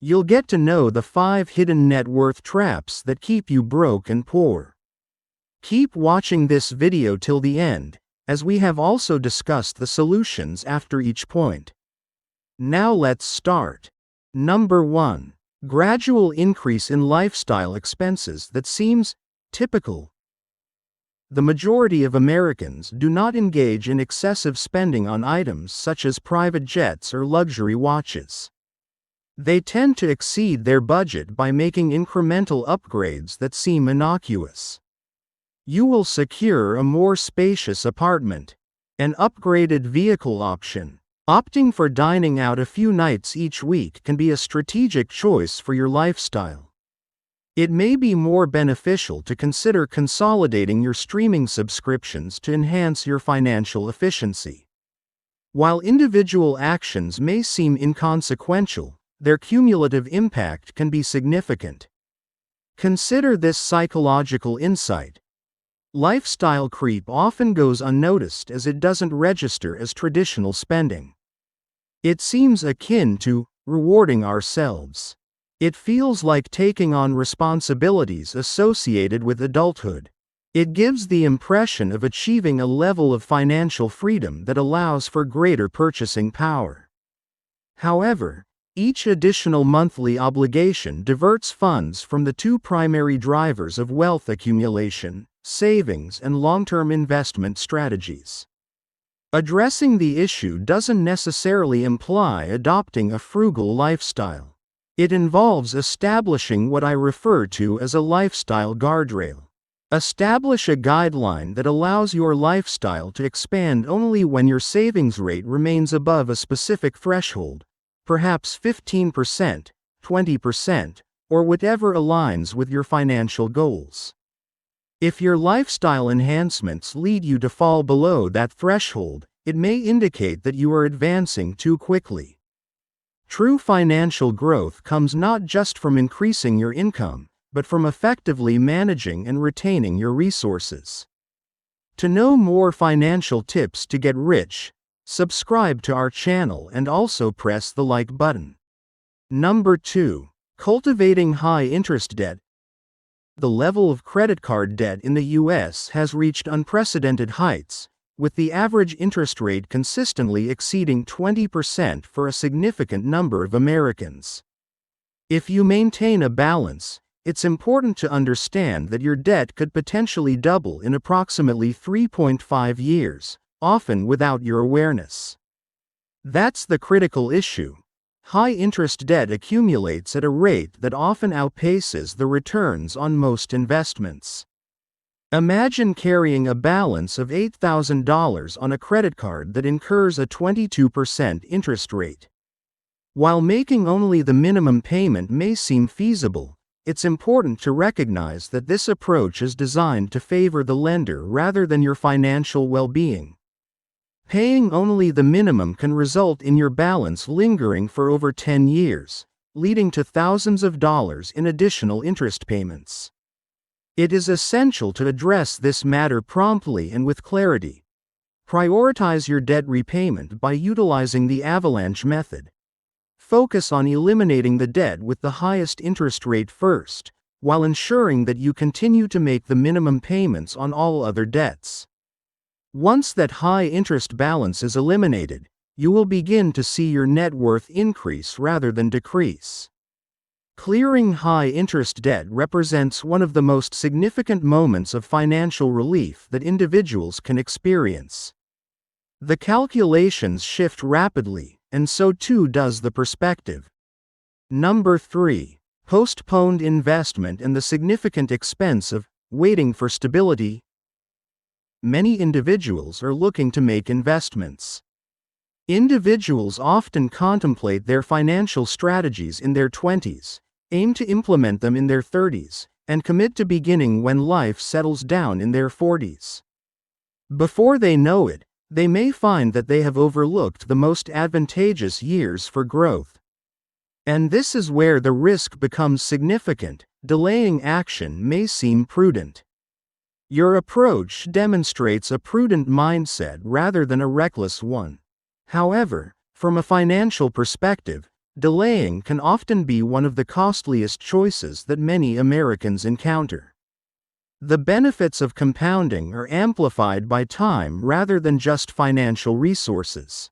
You'll get to know the 5 hidden net worth traps that keep you broke and poor. Keep watching this video till the end, as we have also discussed the solutions after each point. Now let's start. Number 1. Gradual increase in lifestyle expenses that seems typical. The majority of Americans do not engage in excessive spending on items such as private jets or luxury watches. They tend to exceed their budget by making incremental upgrades that seem innocuous. You will secure a more spacious apartment, an upgraded vehicle option. Opting for dining out a few nights each week can be a strategic choice for your lifestyle. It may be more beneficial to consider consolidating your streaming subscriptions to enhance your financial efficiency. While individual actions may seem inconsequential, their cumulative impact can be significant. Consider this psychological insight. Lifestyle creep often goes unnoticed as it doesn't register as traditional spending. It seems akin to rewarding ourselves. It feels like taking on responsibilities associated with adulthood. It gives the impression of achieving a level of financial freedom that allows for greater purchasing power. However, each additional monthly obligation diverts funds from the 2 primary drivers of wealth accumulation: savings and long-term investment strategies. Addressing the issue doesn't necessarily imply adopting a frugal lifestyle. It involves establishing what I refer to as a lifestyle guardrail. Establish a guideline that allows your lifestyle to expand only when your savings rate remains above a specific threshold, perhaps 15%, 20%, or whatever aligns with your financial goals. If your lifestyle enhancements lead you to fall below that threshold, it may indicate that you are advancing too quickly. True financial growth comes not just from increasing your income, but from effectively managing and retaining your resources. To know more financial tips to get rich, subscribe to our channel and also press the like button. Number 2. Cultivating high-interest debt. The level of credit card debt in the U.S. has reached unprecedented heights, with the average interest rate consistently exceeding 20% for a significant number of Americans. If you maintain a balance, it's important to understand that your debt could potentially double in approximately 3.5 years, often without your awareness. That's the critical issue. High-interest debt accumulates at a rate that often outpaces the returns on most investments. Imagine carrying a balance of $8,000 on a credit card that incurs a 22% interest rate. While making only the minimum payment may seem feasible, it's important to recognize that this approach is designed to favor the lender rather than your financial well-being. Paying only the minimum can result in your balance lingering for over 10 years, leading to thousands of dollars in additional interest payments. It is essential to address this matter promptly and with clarity. Prioritize your debt repayment by utilizing the avalanche method. Focus on eliminating the debt with the highest interest rate first, while ensuring that you continue to make the minimum payments on all other debts. Once that high-interest balance is eliminated, you will begin to see your net worth increase rather than decrease. Clearing high-interest debt represents one of the most significant moments of financial relief that individuals can experience. The calculations shift rapidly, and so too does the perspective. Number 3. Postponed investment and the significant expense of waiting for stability. Many individuals are looking to make investments. Individuals often contemplate their financial strategies in their 20s, aim to implement them in their 30s, and commit to beginning when life settles down in their 40s. Before they know it, they may find that they have overlooked the most advantageous years for growth. And this is where the risk becomes significant. Delaying action may seem prudent. Your approach demonstrates a prudent mindset rather than a reckless one. However, from a financial perspective, delaying can often be one of the costliest choices that many Americans encounter. The benefits of compounding are amplified by time rather than just financial resources.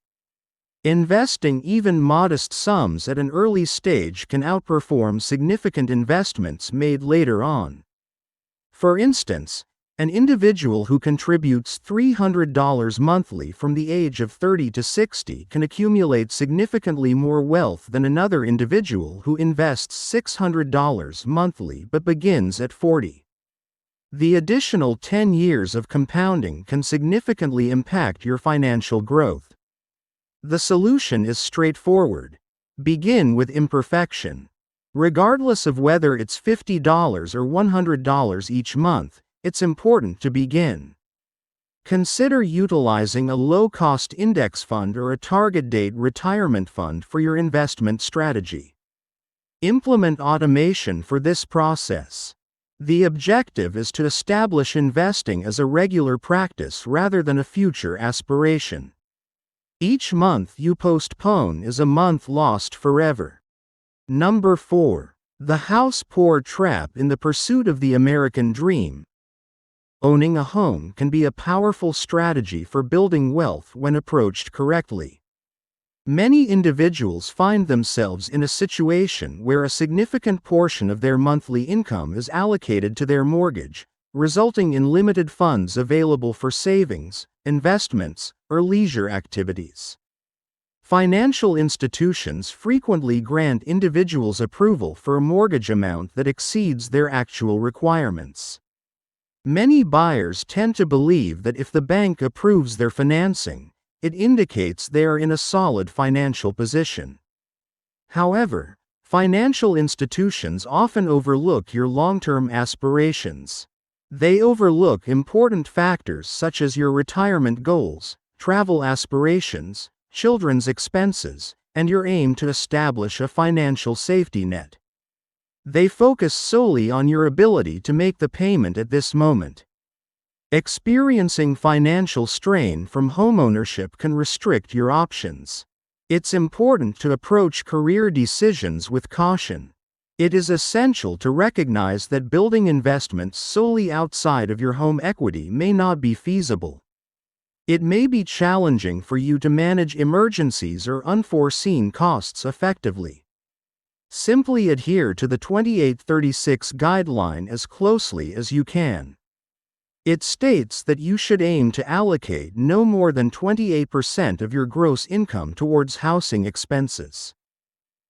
Investing even modest sums at an early stage can outperform significant investments made later on. For instance, an individual who contributes $300 monthly from the age of 30 to 60 can accumulate significantly more wealth than another individual who invests $600 monthly but begins at 40. The additional 10 years of compounding can significantly impact your financial growth. The solution is straightforward. Begin with imperfection. Regardless of whether it's $50 or $100 each month, it's important to begin. Consider utilizing a low-cost index fund or a target-date retirement fund for your investment strategy. Implement automation for this process. The objective is to establish investing as a regular practice rather than a future aspiration. Each month you postpone is a month lost forever. Number 4. The house poor trap in the pursuit of the American dream. Owning a home can be a powerful strategy for building wealth when approached correctly. Many individuals find themselves in a situation where a significant portion of their monthly income is allocated to their mortgage, resulting in limited funds available for savings, investments, or leisure activities. Financial institutions frequently grant individuals approval for a mortgage amount that exceeds their actual requirements. Many buyers tend to believe that if the bank approves their financing, it indicates they are in a solid financial position. However, financial institutions often overlook your long-term aspirations. They overlook important factors such as your retirement goals, travel aspirations, children's expenses, and your aim to establish a financial safety net. They focus solely on your ability to make the payment at this moment. Experiencing financial strain from homeownership can restrict your options. It's important to approach career decisions with caution. It is essential to recognize that building investments solely outside of your home equity may not be feasible. It may be challenging for you to manage emergencies or unforeseen costs effectively. Simply adhere to the 2836 guideline as closely as you can. It states that you should aim to allocate no more than 28% of your gross income towards housing expenses.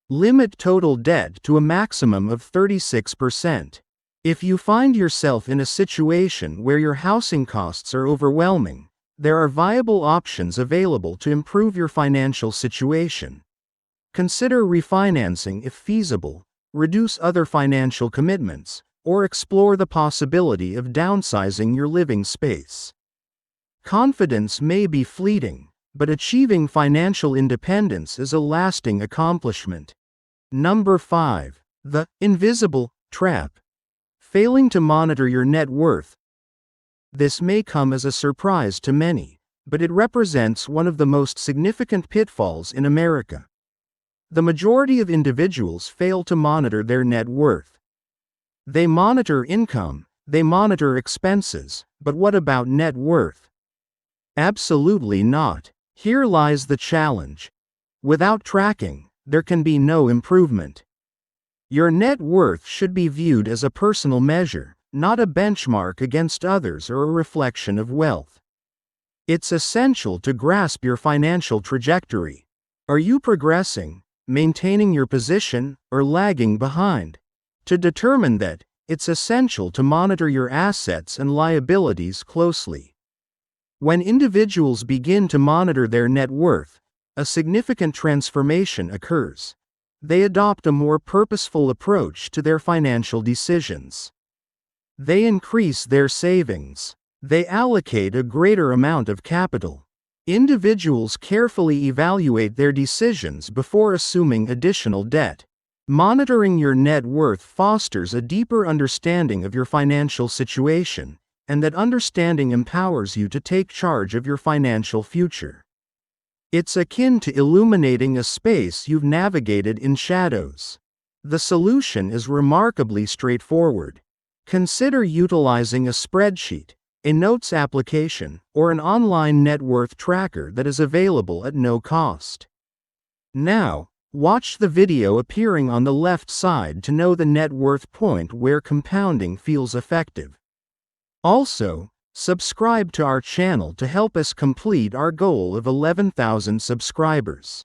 Limit total debt to a maximum of 36%. If you find yourself in a situation where your housing costs are overwhelming, there are viable options available to improve your financial situation. Consider refinancing if feasible, reduce other financial commitments, or explore the possibility of downsizing your living space. Confidence may be fleeting, but achieving financial independence is a lasting accomplishment. Number 5. The invisible trap. Failing to monitor your net worth. This may come as a surprise to many, but it represents one of the most significant pitfalls in America. The majority of individuals fail to monitor their net worth. They monitor income, they monitor expenses, but what about net worth? Absolutely not. Here lies the challenge. Without tracking, there can be no improvement. Your net worth should be viewed as a personal measure, not a benchmark against others or a reflection of wealth. It's essential to grasp your financial trajectory. Are you progressing, maintaining your position, or lagging behind? To determine that, it's essential to monitor your assets and liabilities closely. When individuals begin to monitor their net worth, a significant transformation occurs. They adopt a more purposeful approach to their financial decisions. They increase their savings. They allocate a greater amount of capital. Individuals carefully evaluate their decisions before assuming additional debt. Monitoring your net worth fosters a deeper understanding of your financial situation, and that understanding empowers you to take charge of your financial future. It's akin to illuminating a space you've navigated in shadows. The solution is remarkably straightforward. Consider utilizing a spreadsheet, a notes application, or an online net worth tracker that is available at no cost. Now, watch the video appearing on the left side to know the net worth point where compounding feels effective. Also, subscribe to our channel to help us complete our goal of 11,000 subscribers.